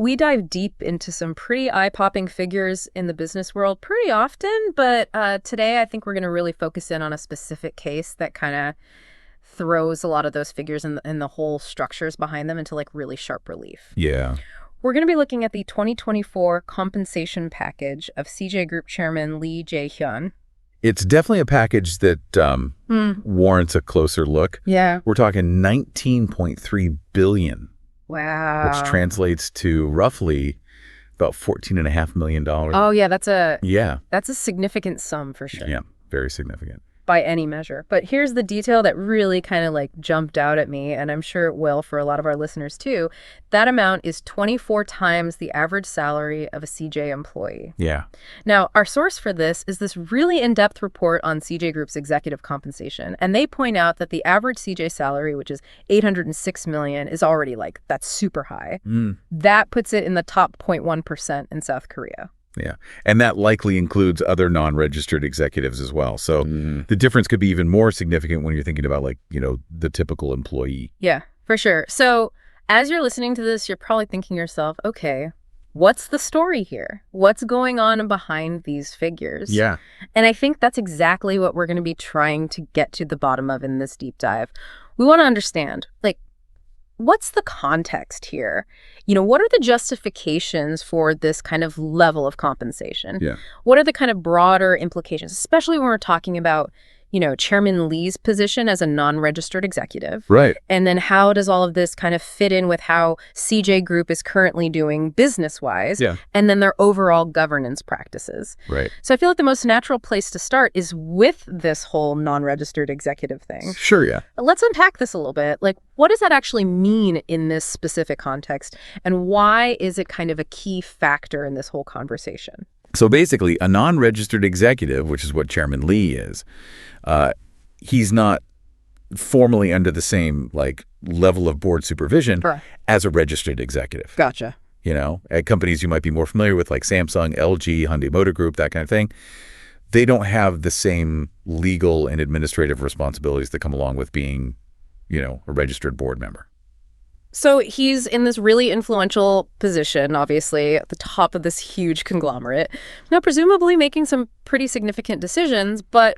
We dive deep into some pretty eye-popping figures in the business world pretty often, but today I think we're going to really focus in on a specific case that kind of throws a lot of those figures and the whole structures behind them into like really sharp relief. Yeah. We're going to be looking at the 2024 compensation package of Cjgroup chairman Lee Jae-hyun. It's definitely a package that warrants a closer look. Yeah. We're talking $19.3 billion. Wow. Which translates to roughly about $14.5 million. Oh, yeah, that's a significant sum for sure. Yeah, very significant. By any measure. But here's the detail that really kind of like jumped out at me, and I'm sure it will for a lot of our listeners too. That amount is 24 times the average salary of a CJ employee. Yeah. Now, our source for this is this really in-depth report on CJ Group's executive compensation, and they point out that the average CJ salary, which is $806 million, is already like, that's super high. That puts it in the top 0.1% in South Korea. Yeah. And that likely includes other non-registered executives as well. So the difference could be even more significant when you're thinking about like, the typical employee. Yeah, for sure. So as you're listening to this, you're probably thinking to yourself, okay, what's the story here? What's going on behind these figures? Yeah. And I think that's exactly what we're going to be trying to get to the bottom of in this deep dive. We want to understand, like, what's the context here? What are the justifications for this kind of level of compensation? Yeah. What are the kind of broader implications, especially when we're talking about, Chairman Lee's position as a non-registered executive? Right. And then how does all of this kind of fit in with how CJ Group is currently doing business-wise? Yeah. And then their overall governance practices. Right. So I feel like the most natural place to start is with this whole non-registered executive thing. Sure, yeah. Let's unpack this a little bit. Like, what does that actually mean in this specific context? And why is it kind of a key factor in this whole conversation? So basically, a non-registered executive, which is what Chairman Lee is, he's not formally under the same level of board supervision as a registered executive. Gotcha. At companies you might be more familiar with, like Samsung, LG, Hyundai Motor Group, that kind of thing, they don't have the same legal and administrative responsibilities that come along with being, a registered board member. So he's in this really influential position, obviously, at the top of this huge conglomerate. Now, presumably making some pretty significant decisions, but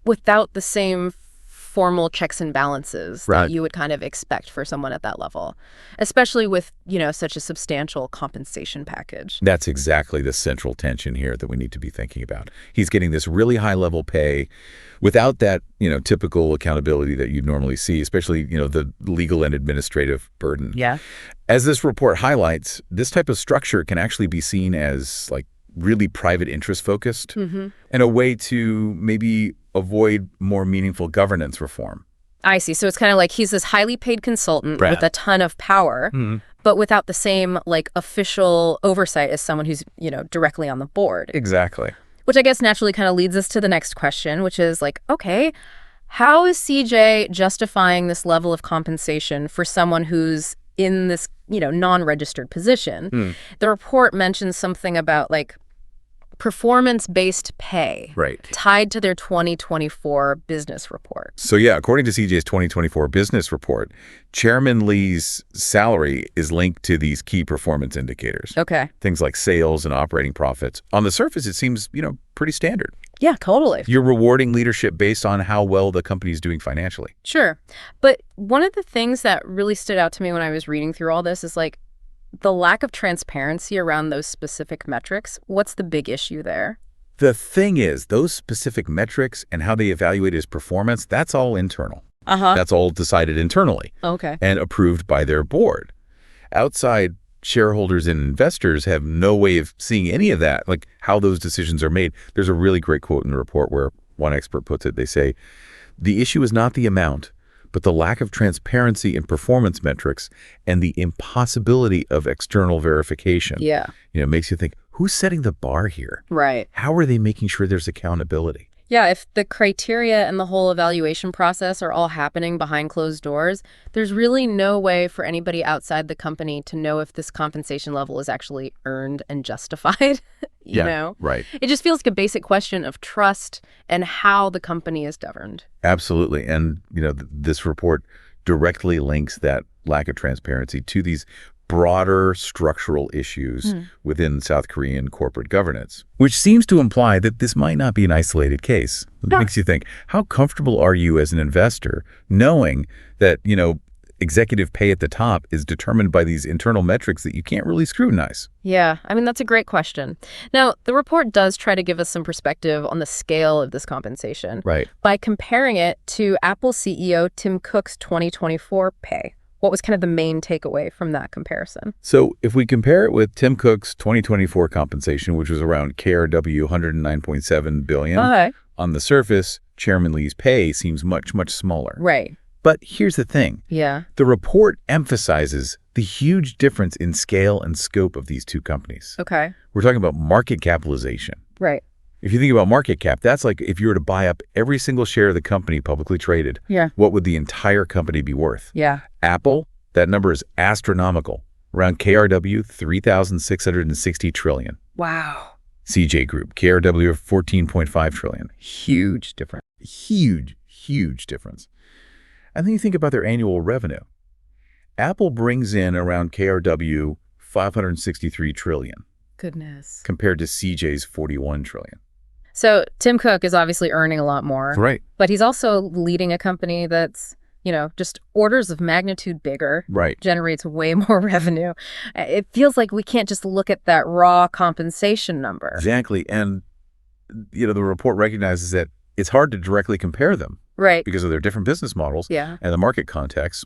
without the same formal checks and balances that you would kind of expect for someone at that level, especially with, such a substantial compensation package. That's exactly the central tension here that we need to be thinking about. He's getting this really high-level pay without that, typical accountability that you'd normally see, especially, the legal and administrative burden. Yeah. As this report highlights, this type of structure can actually be seen as really private interest focused and a way to maybe avoid more meaningful governance reform. I see. So it's kind of like he's this highly paid consultant with a ton of power, but without the same official oversight as someone who's, directly on the board. Exactly. Which I guess naturally kind of leads us to the next question, which is okay, how is CJ justifying this level of compensation for someone who's in this, non-registered position? The report mentions something about performance-based pay tied to their 2024 business report. So yeah, according to CJ's 2024 business report, Chairman Lee's salary is linked to these key performance indicators. Okay. Things like sales and operating profits. On the surface, it seems, pretty standard. Yeah, totally. You're rewarding leadership based on how well the company's doing financially. Sure. But one of the things that really stood out to me when I was reading through all this is the lack of transparency around those specific metrics. What's the big issue there? The thing is, those specific metrics and how they evaluate his performance, that's all internal. That's all decided internally. Okay. And approved by their board. Outside shareholders and investors have no way of seeing any of that, how those decisions are made. There's a really great quote in the report where one expert puts it. They say, "The issue is not the amount, but the lack of transparency in performance metrics and the impossibility of external verification." Yeah. Makes you think, who's setting the bar here? Right. How are they making sure there's accountability? Yeah, if the criteria and the whole evaluation process are all happening behind closed doors, there's really no way for anybody outside the company to know if this compensation level is actually earned and justified. you know? Right. It just feels like a basic question of trust and how the company is governed. Absolutely. And, this report directly links that lack of transparency to these broader structural issues within South Korean corporate governance, which seems to imply that this might not be an isolated case. It makes you think, how comfortable are you as an investor knowing that, executive pay at the top is determined by these internal metrics that you can't really scrutinize? Yeah, I mean, that's a great question. Now, the report does try to give us some perspective on the scale of this compensation. Right. By comparing it to Apple CEO Tim Cook's 2024 pay. What was kind of the main takeaway from that comparison? So if we compare it with Tim Cook's 2024 compensation, which was around KRW 109.7 billion, on the surface, Chairman Lee's pay seems much, much smaller. Right. But here's the thing. Yeah. The report emphasizes the huge difference in scale and scope of these two companies. Okay. We're talking about market capitalization. Right. If you think about market cap, that's like if you were to buy up every single share of the company publicly traded, what would the entire company be worth? Yeah. Apple, that number is astronomical, around KRW 3,660 trillion. Wow. Cjgroup, KRW 14.5 trillion. Huge difference. Huge difference. And then you think about their annual revenue. Apple brings in around KRW 563 trillion. Goodness. Compared to CJ's 41 trillion. So Tim Cook is obviously earning a lot more. Right. But he's also leading a company that's, just orders of magnitude bigger. Right. Generates way more revenue. It feels like we can't just look at that raw compensation number. Exactly. And, the report recognizes that it's hard to directly compare them. Right. Because of their different business models and the market context.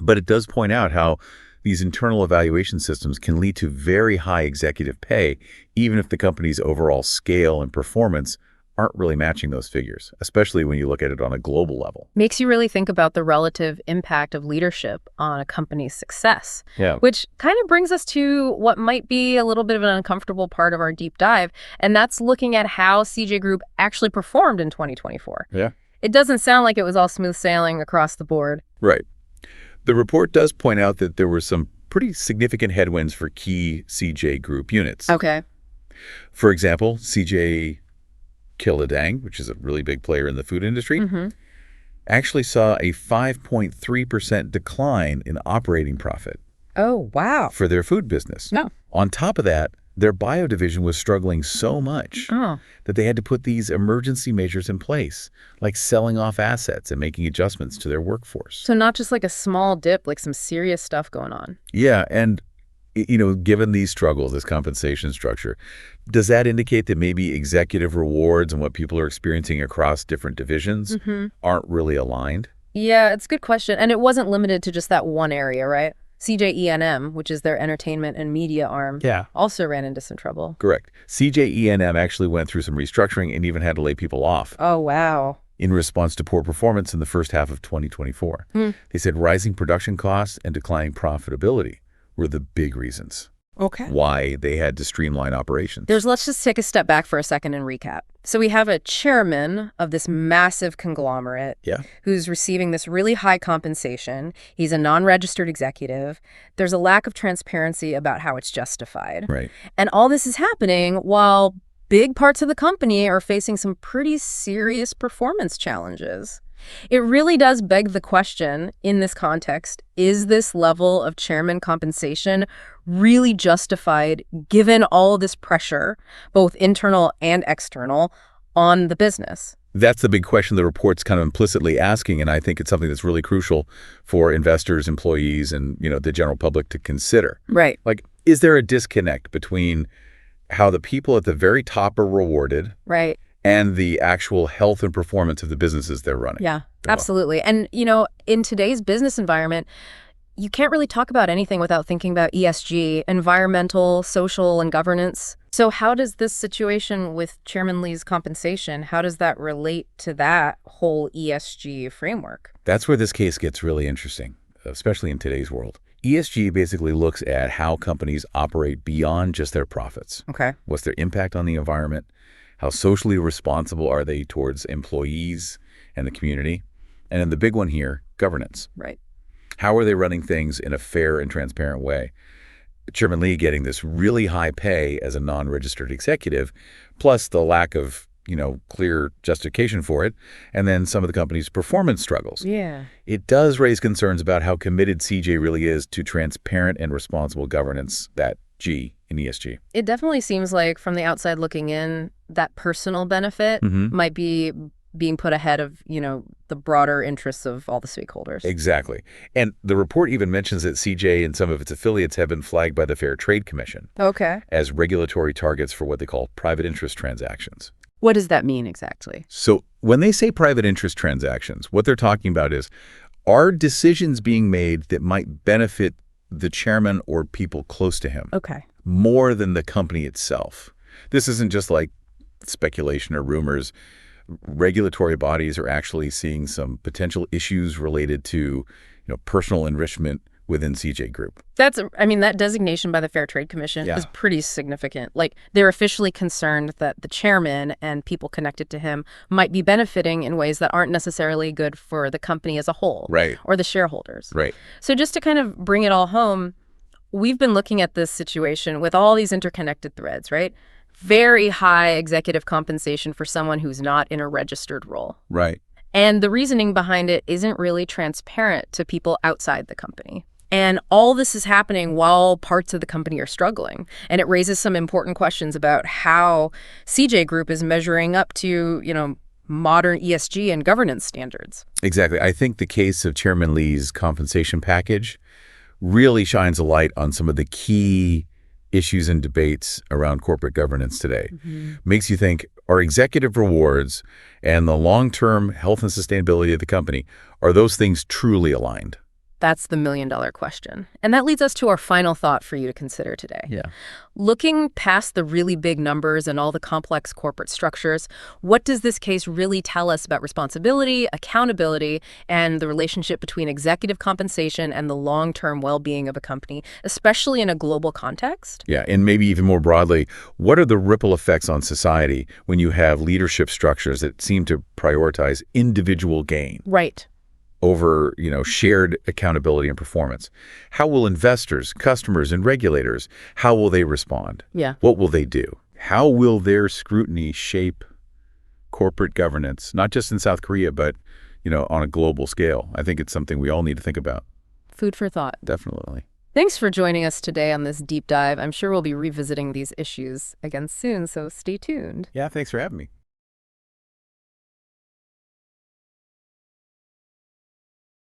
But it does point out how these internal evaluation systems can lead to very high executive pay, even if the company's overall scale and performance aren't really matching those figures, especially when you look at it on a global level. Makes you really think about the relative impact of leadership on a company's success. Yeah. Which kind of brings us to what might be a little bit of an uncomfortable part of our deep dive, and that's looking at how CJ Group actually performed in 2024. Yeah. It doesn't sound like it was all smooth sailing across the board. Right. The report does point out that there were some pretty significant headwinds for key CJ Group units. Okay. For example, CJ Killadang, which is a really big player in the food industry, actually saw a 5.3% decline in operating profit. Oh, wow. For their food business. No. On top of that, their bio division was struggling so much that they had to put these emergency measures in place, like selling off assets and making adjustments to their workforce. So not just like a small dip, like some serious stuff going on. Yeah, and given these struggles, this compensation structure, does that indicate that maybe executive rewards and what people are experiencing across different divisions aren't really aligned? Yeah, it's a good question. And it wasn't limited to just that one area, right? CJENM, which is their entertainment and media arm, also ran into some trouble. Correct. CJENM actually went through some restructuring and even had to lay people off. Oh, wow. In response to poor performance in the first half of 2024. They said rising production costs and declining profitability were the big reasons why they had to streamline operations. Let's just take a step back for a second and recap. So we have a chairman of this massive conglomerate who's receiving this really high compensation. He's a non-registered executive. There's a lack of transparency about how it's justified. Right. And all this is happening while big parts of the company are facing some pretty serious performance challenges. It really does beg the question in this context, is this level of chairman compensation really justified given all this pressure, both internal and external, on the business? That's the big question the report's kind of implicitly asking, and I think it's something that's really crucial for investors, employees, and the general public to consider. Right. Like, is there a disconnect between how the people at the very top are rewarded and the actual health and performance of the businesses they're running? Yeah, absolutely. And, in today's business environment, you can't really talk about anything without thinking about ESG, environmental, social, and governance. So how does this situation with Chairman Lee's compensation, how does that relate to that whole ESG framework? That's where this case gets really interesting, especially in today's world. ESG basically looks at how companies operate beyond just their profits. Okay. What's their impact on the environment? How socially responsible are they towards employees and the community? And then the big one here, governance. Right. How are they running things in a fair and transparent way? Chairman Lee getting this really high pay as a non-registered executive, plus the lack of clear justification for it, and then some of the company's performance struggles. Yeah. It does raise concerns about how committed CJ really is to transparent and responsible governance, that G in ESG. It definitely seems like from the outside looking in, that personal benefit might be being put ahead of, the broader interests of all the stakeholders. Exactly. And the report even mentions that CJ and some of its affiliates have been flagged by the Fair Trade Commission as regulatory targets for what they call private interest transactions. What does that mean exactly? So when they say private interest transactions, what they're talking about is, are decisions being made that might benefit the chairman or people close to him more than the company itself? This isn't just like speculation or rumors. Regulatory bodies are actually seeing some potential issues related to, personal enrichment within CJ Group. That designation by the Fair Trade Commission is pretty significant. Like, they're officially concerned that the chairman and people connected to him might be benefiting in ways that aren't necessarily good for the company as a whole, or the shareholders. Right. So just to kind of bring it all home, we've been looking at this situation with all these interconnected threads, right? Very high executive compensation for someone who's not in a registered role. Right. And the reasoning behind it isn't really transparent to people outside the company. And all this is happening while parts of the company are struggling. And it raises some important questions about how CJ Group is measuring up to, modern ESG and governance standards. Exactly. I think the case of Chairman Lee's compensation package really shines a light on some of the key issues and debates around corporate governance today. Makes you think, are executive rewards and the long-term health and sustainability of the company, are those things truly aligned? That's the million-dollar question. And that leads us to our final thought for you to consider today. Yeah. Looking past the really big numbers and all the complex corporate structures, what does this case really tell us about responsibility, accountability, and the relationship between executive compensation and the long-term well-being of a company, especially in a global context? Yeah, and maybe even more broadly, what are the ripple effects on society when you have leadership structures that seem to prioritize individual gain? Right. Over, shared accountability and performance? How will investors, customers, and regulators, how will they respond? Yeah. What will they do? How will their scrutiny shape corporate governance, not just in South Korea, but, on a global scale? I think it's something we all need to think about. Food for thought. Definitely. Thanks for joining us today on this deep dive. I'm sure we'll be revisiting these issues again soon, so stay tuned. Yeah, thanks for having me.